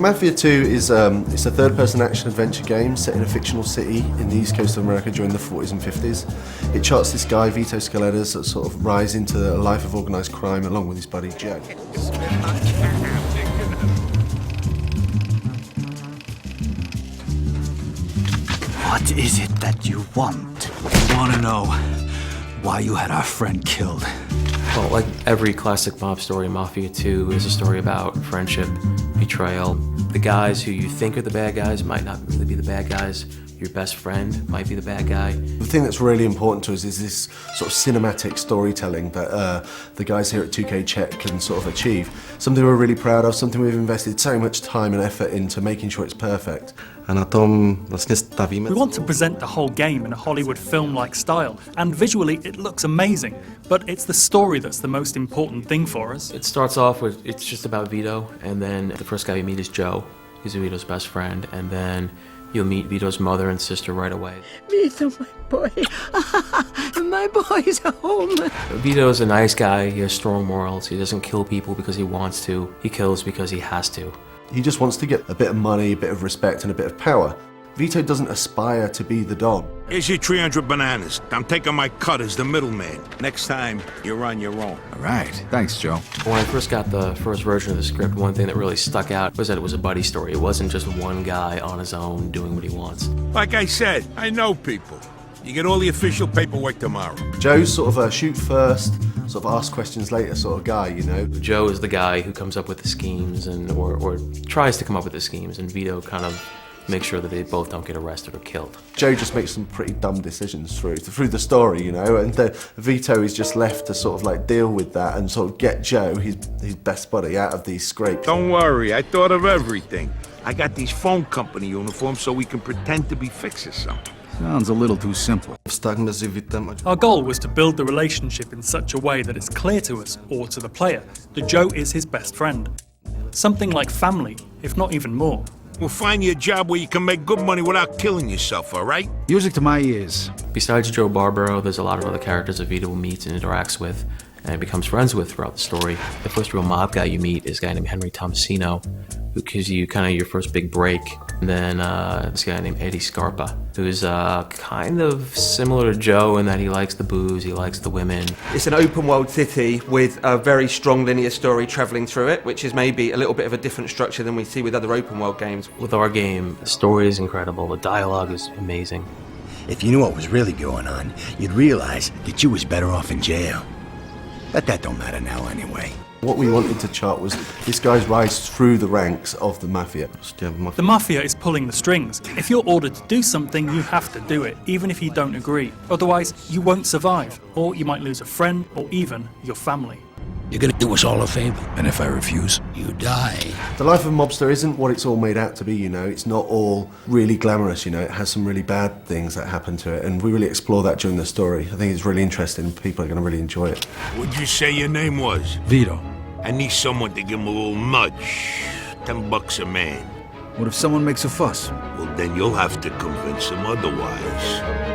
MAFIA II is it's a third-person action-adventure game set in a fictional city in the east coast of America during the 40s and 50s. It charts this guy, Vito Scaletta's, that sort of rise into a life of organised crime along with his buddy Joe. What is it that you want? I want to know why you had our friend killed. Well, like every classic mob story, Mafia II is a story about friendship, betrayal. The guys who you think are the bad guys might not really be the bad guys. Your best friend might be the bad guy. The thing that's really important to us is this sort of cinematic storytelling that the guys here at 2K Czech can sort of achieve. Something we're really proud of, something we've invested so much time and effort into making sure it's perfect. A na tom vlastně stavíme. We want to present the whole game in a Hollywood film-like style, and visually it looks amazing, but it's the story that's the most important thing for us. It starts off with, it's just about Vito, and then the first guy you meet is Joe, who's Vito's best friend, and then you'll meet Vito's mother and sister right away. Vito, my boy. My boy's home. Vito's a nice guy, he has strong morals, he doesn't kill people because he wants to, he kills because he has to. He just wants to get a bit of money, a bit of respect and a bit of power. Vito doesn't aspire to be the Don. Here's your 300 bananas. I'm taking my cut as the middleman. Next time, you're on your own. All right. Thanks, Joe. When I first got the first version of the script, one thing that really stuck out was that it was a buddy story. It wasn't just one guy on his own doing what he wants. Like I said, I know people. You get all the official paperwork tomorrow. Joe's sort of a shoot first, sort of ask questions later sort of guy, you know. Joe is the guy who comes up with the schemes and or tries to come up with the schemes, and Vito kind of makes sure that they both don't get arrested or killed. Joe just makes some pretty dumb decisions through the story, you know, and Vito is just left to sort of like deal with that and sort of get Joe, his best buddy, out of these scrapes. Don't worry, I thought of everything. I got these phone company uniforms so we can pretend to be fixers something. Sounds a little too simple. Vztah mezi Vitem a Our goal was to build the relationship in such a way that it's clear to us, or to the player, that Joe is his best friend. Something like family, if not even more. We'll find you a job where you can make good money without killing yourself, all right? Music to my ears. Besides Joe Barbaro, there's a lot of other characters that Vito meets and interacts with and becomes friends with throughout the story. The first real mob guy you meet is a guy named Henry Tomasino, who gives you kind of your first big break. And then this guy named Eddie Scarpa, who's kind of similar to Joe in that he likes the booze, he likes the women. It's an open world city with a very strong linear story travelling through it, which is maybe a little bit of a different structure than we see with other open world games. With our game, the story is incredible, the dialogue is amazing. If you knew what was really going on, you'd realize that you was better off in jail. But that don't matter now anyway. What we wanted to chart was this guy's rise through the ranks of the Mafia. The Mafia is pulling the strings. If you're ordered to do something, you have to do it, even if you don't agree. Otherwise, you won't survive, or you might lose a friend, or even your family. You're gonna do us all a favor, and if I refuse, you die. The life of a mobster isn't what it's all made out to be, you know. It's not all really glamorous, you know. It has some really bad things that happen to it, and we really explore that during the story. I think it's really interesting, and people are going to really enjoy it. What'd you say your name was? Vito. I need someone to give him a little nudge. $10 a man. What if someone makes a fuss? Well, then you'll have to convince him otherwise.